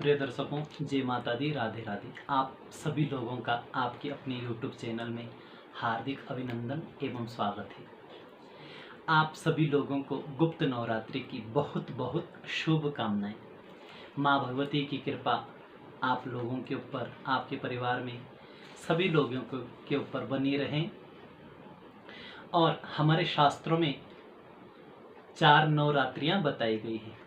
प्रिय दर्शकों, जय माता दी, राधे राधे। आप सभी लोगों का आपके अपने YouTube चैनल में हार्दिक अभिनंदन एवं स्वागत है। आप सभी लोगों को गुप्त नवरात्रि की बहुत बहुत शुभकामनाएं। माँ भगवती की कृपा आप लोगों के ऊपर, आपके परिवार में सभी लोगों के ऊपर बनी रहें। और हमारे शास्त्रों में 4 नवरात्रियां बताई गई हैं।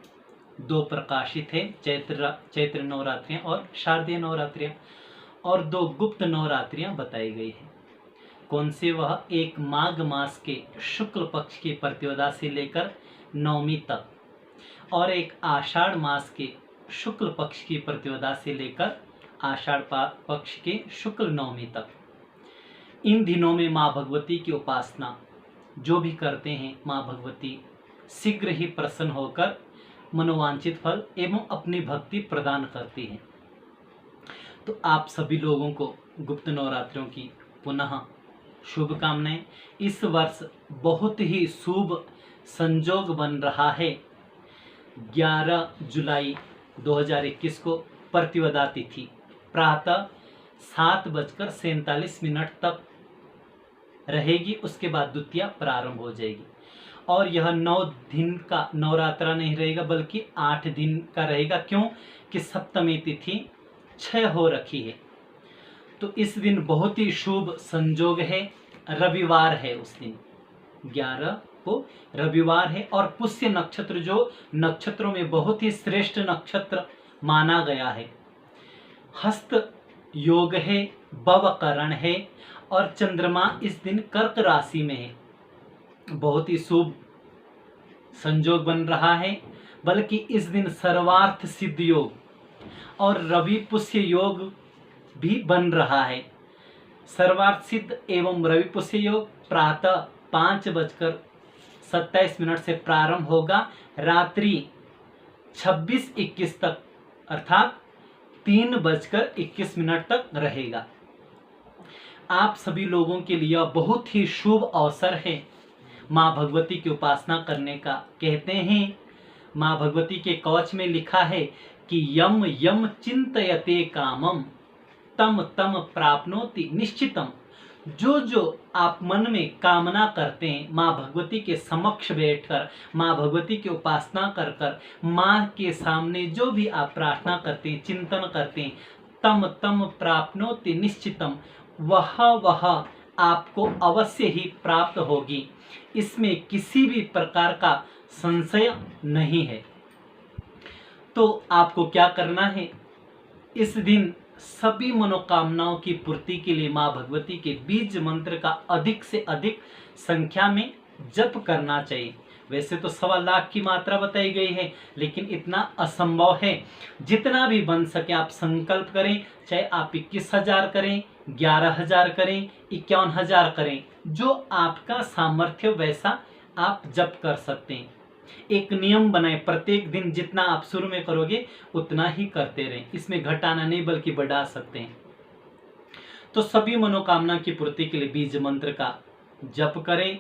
2 प्रकाशित है, चैत्र नवरात्रियां और शारदीय नवरात्रियां, और 2 गुप्त नवरात्रियां बताई गई है। कौन से? वह एक माघ मास के शुक्ल पक्ष की प्रतिपदा से लेकर नवमी तक, और एक आषाढ़ मास के शुक्ल पक्ष की प्रतिपदा से लेकर आषाढ़ पक्ष के शुक्ल नवमी तक। इन दिनों में माँ भगवती की उपासना जो भी करते हैं, माँ भगवती शीघ्र ही प्रसन्न होकर मनोवांछित फल एवं अपनी भक्ति प्रदान करती है। तो आप सभी लोगों को गुप्त नवरात्रियों की पुनः शुभकामनाएं। इस वर्ष बहुत ही शुभ संयोग बन रहा है। 11 जुलाई 2021 को प्रतिपदा तिथि प्रातः 7:47 तक रहेगी। उसके बाद द्वितीया प्रारंभ हो जाएगी, और यह 9 दिन का नवरात्रा नहीं रहेगा बल्कि 8 दिन का रहेगा। क्यों? कि सप्तमी तिथि 6 हो रखी है। तो इस दिन बहुत ही शुभ संयोग है, रविवार है। उस दिन 11 को रविवार है, और पुष्य नक्षत्र जो नक्षत्रों में बहुत ही श्रेष्ठ नक्षत्र माना गया है। हस्त योग है, भवकरण है, और चंद्रमा इस दिन कर्क राशि में है। बहुत ही शुभ संयोग बन रहा है। बल्कि इस दिन सर्वार्थ सिद्ध योग और रवि पुष्य योग भी बन रहा है। सर्वार्थ सिद्ध एवं रवि पुष्य योग प्रातः 5:27 से प्रारंभ होगा, रात्रि 26:21 तक अर्थात 3:21 तक रहेगा। आप सभी लोगों के लिए बहुत ही शुभ अवसर है माँ भगवती की उपासना करने का। कहते हैं, माँ भगवती के कवच में लिखा है कि यम यम चिंतयते कामम तम तम प्राप्नोति निश्चितम। जो जो आप मन में कामना करते हैं, माँ भगवती के समक्ष बैठकर, माँ भगवती की उपासना कर कर, माँ के सामने जो भी आप प्रार्थना करते हैं, चिंतन करते हैं, तम तम प्राप्नोति निश्चितम, वह आपको अवश्य ही प्राप्त होगी। इसमें किसी भी प्रकार का संशय नहीं है। तो आपको क्या करना है? इस दिन सभी मनोकामनाओं की पूर्ति के लिए माँ भगवती के बीज मंत्र का अधिक से अधिक संख्या में जप करना चाहिए। वैसे तो 1.25 लाख की मात्रा बताई गई है, लेकिन इतना असंभव है। जितना भी बन सके आप संकल्प करें, चाहे आप 21,000 करें, 11,000 करें, 51,000 करें, जो आपका सामर्थ्य वैसा आप जप कर सकते हैं। एक नियम बनाए, प्रत्येक दिन जितना आप शुरू में करोगे उतना ही करते रहें। इसमें घटाना नहीं बल्कि बढ़ा सकते हैं। तो सभी मनोकामना की पूर्ति के लिए बीज मंत्र का जप करें।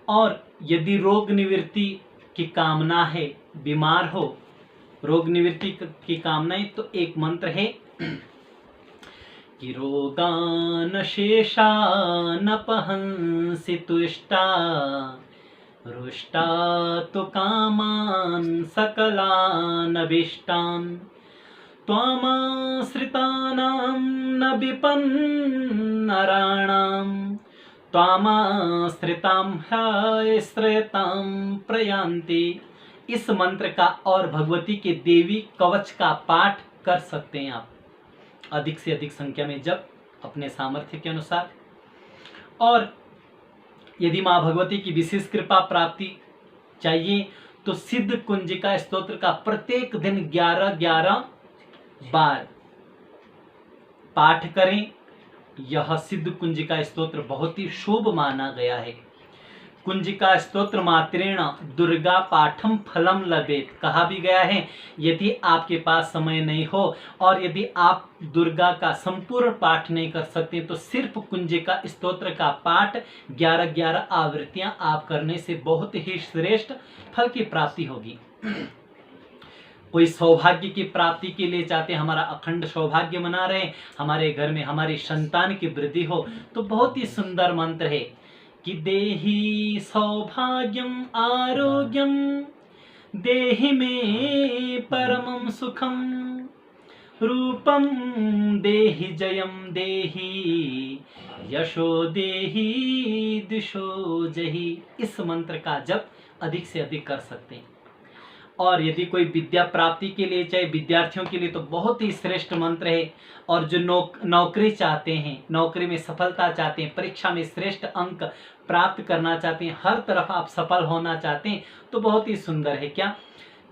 और यदि रोग निवृत्ति की कामना है, बीमार हो, रोग निवृत्ति की कामना है, तो एक मंत्र है कि रोगान शेषान पहंसि तुष्टा रुष्टा तो कामान सकलान अभीष्टान त्वामाश्रितानां न विपन्नराणां त्वामाश्रितां ह्यश्रयतां प्रयान्ति। इस मंत्र का और भगवती के देवी कवच का पाठ कर सकते हैं आप अधिक से अधिक संख्या में जब अपने सामर्थ्य के अनुसार। और यदि माँ भगवती की विशेष कृपा प्राप्ति चाहिए तो सिद्ध कुंजिका स्तोत्र का प्रत्येक दिन 11-11 बार पाठ करें। यह सिद्ध कुंजिका स्तोत्र बहुत ही शुभ माना गया है। कुंजिका स्तोत्र मात्रेण दुर्गा पाठम फलम लभेत, कहा भी गया है। यदि आपके पास समय नहीं हो और यदि आप दुर्गा का संपूर्ण पाठ नहीं कर सकते, तो सिर्फ कुंजिका स्तोत्र का पाठ 11-11 आवृत्तियां आप करने से बहुत ही श्रेष्ठ फल की प्राप्ति होगी। कोई सौभाग्य की प्राप्ति के लिए चाहते हैं, हमारा अखंड सौभाग्य बना रहे, हमारे घर में हमारी संतान की वृद्धि हो, तो बहुत ही सुंदर मंत्र है कि देहि सौभाग्यम आरोग्यम देहि में परमं सुखम रूपम देहि जयम देहि यशो देहि दिशो जहि। इस मंत्र का जप अधिक से अधिक कर सकते हैं। और यदि कोई विद्या प्राप्ति के लिए चाहे विद्यार्थियों के लिए तो बहुत ही श्रेष्ठ मंत्र है। और जो नौकरी चाहते हैं, नौकरी में सफलता चाहते हैं, परीक्षा में श्रेष्ठ अंक प्राप्त करना चाहते हैं, हर तरफ आप सफल होना चाहते हैं, तो बहुत ही सुंदर है क्या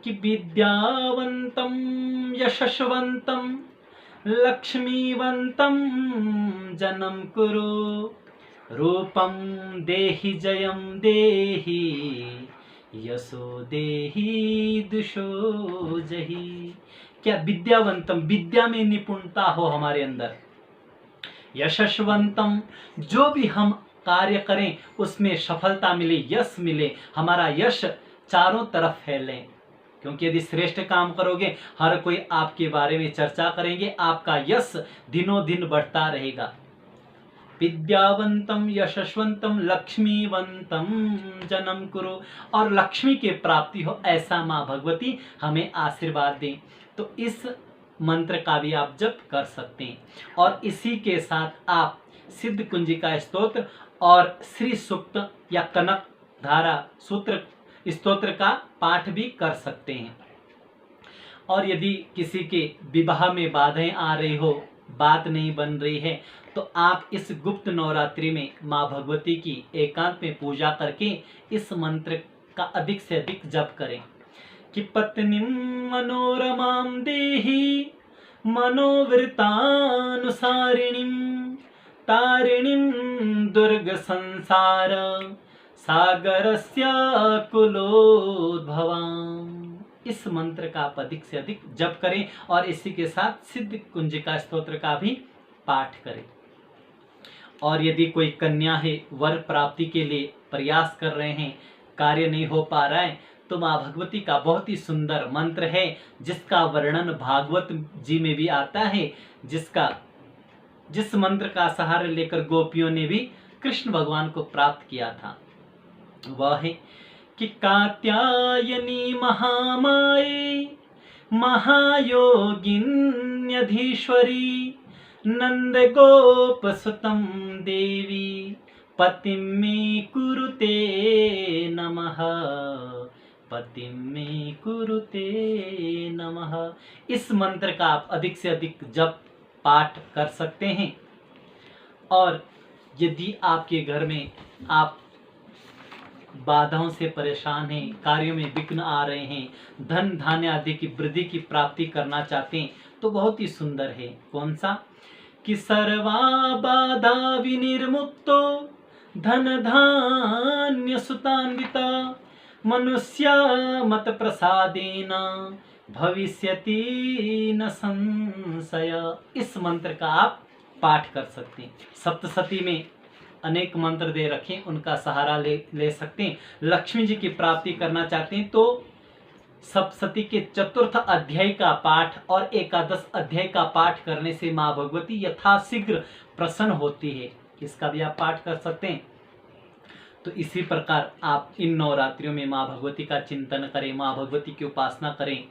कि विद्यावंतम यशस्वंतम लक्ष्मीवंतम जनम कुरु रूपम देहि जयम देहि यशो देहि दिशो जहि। क्या विद्यावंतम, विद्या में निपुणता हो हमारे अंदर, यशस्वंतम, जो भी हम कार्य करें उसमें सफलता मिले, यश मिले, हमारा यश चारों तरफ फैले। क्योंकि यदि श्रेष्ठ काम करोगे हर कोई आपके बारे में चर्चा करेंगे, आपका यश दिनों दिन बढ़ता रहेगा। विद्यावंतम यशस्वंतम लक्ष्मीवंतम जन्म कुरु, और लक्ष्मी की प्राप्ति हो, ऐसा माँ भगवती हमें आशीर्वाद दें। तो इस मंत्र का भी आप जप कर सकते हैं। और इसी के साथ आप सिद्ध कुंजिका स्तोत्र और श्री सूक्त या कनक धारा सूत्र स्तोत्र का पाठ भी कर सकते हैं। और यदि किसी के विवाह में बाधाएं आ रही हो, बात नहीं बन रही है, तो आप इस गुप्त नवरात्रि में माँ भगवती की एकांत में पूजा करके इस मंत्र का अधिक से अधिक जप करें कि पत्नीं मनोरमां देहि मनोवृतानुसारिणीं तारिणीं दुर्ग संसार सागरस्य कुलोद्भवां। इस मंत्र का आप अधिक से अधिक जप करें और इसी के साथ सिद्ध कुंजिका स्तोत्र का भी पाठ करें। और यदि कोई कन्या है, वर प्राप्ति के लिए प्रयास कर रहे हैं, कार्य नहीं हो पा रहा है, तो माँ भगवती का बहुत ही सुंदर मंत्र है जिसका वर्णन भागवत जी में भी आता है, जिस मंत्र का सहारा लेकर गोपियों ने भी कृष्ण भगवान को प्राप्त किया था। वह है कि कात्यायनी महामाये महायोगिन्यधीश्वरी नंद गोपसुतं देवी पतिं मे कुरुते नमः पतिं मे कुरुते नमः। इस मंत्र का आप अधिक से अधिक जप पाठ कर सकते हैं। और यदि आपके घर में आप बाधाओं से परेशान हैं, कार्यों में विघ्न आ रहे हैं, धन धान्य आदि की वृद्धि की प्राप्ति करना चाहते हैं, तो बहुत ही सुंदर है। कौन सा कि सर्वा बाधा विनिर्मुक्तो धन धान्य सुतान्विता मनुष्य मत प्रसादेन भविष्यति न संशय। इस मंत्र का आप पाठ कर सकते हैं। सप्तशती में अनेक मंत्र दे रखे, उनका सहारा ले सकते हैं। लक्ष्मी जी की प्राप्ति करना चाहते हैं तो सप्तशती के चतुर्थ अध्याय का पाठ और एकादश अध्याय का पाठ करने से माँ भगवती यथाशीघ्र प्रसन्न होती है। इसका भी आप पाठ कर सकते हैं। तो इसी प्रकार आप इन नवरात्रियों में माँ भगवती का चिंतन करें, माँ भगवती की उपासना करें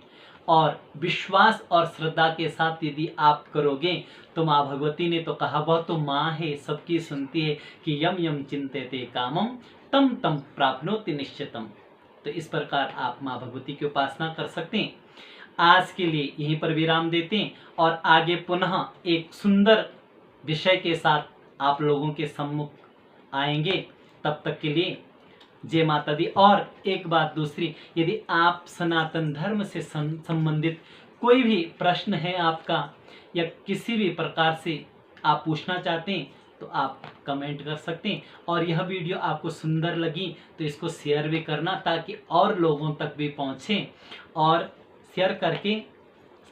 और विश्वास और श्रद्धा के साथ यदि आप करोगे तो माँ भगवती ने तो कहा, वह तो माँ है, सबकी सुनती है कि यम यम चिंतेते कामम तम तम प्राप्नोति निश्चितम। तो इस प्रकार आप माँ भगवती की उपासना कर सकते हैं। आज के लिए यहीं पर विराम देते हैं और आगे पुनः एक सुंदर विषय के साथ आप लोगों के सम्मुख आएंगे। तब तक के लिए जय माता दी। और एक बात दूसरी, यदि आप सनातन धर्म से संबंधित कोई भी प्रश्न है आपका या किसी भी प्रकार से आप पूछना चाहते हैं तो आप कमेंट कर सकते हैं। और यह वीडियो आपको सुंदर लगी तो इसको शेयर भी करना ताकि और लोगों तक भी पहुँचे, और शेयर करके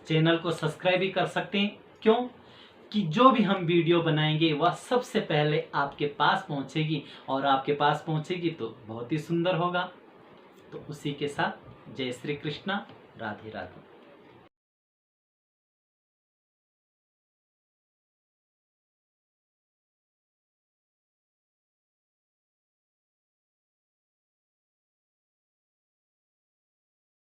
चैनल को सब्सक्राइब भी कर सकते हैं। क्यों कि जो भी हम वीडियो बनाएंगे वह सबसे पहले आपके पास पहुंचेगी, और आपके पास पहुंचेगी तो बहुत ही सुंदर होगा। तो उसी के साथ जय श्री कृष्णा, राधे राधे।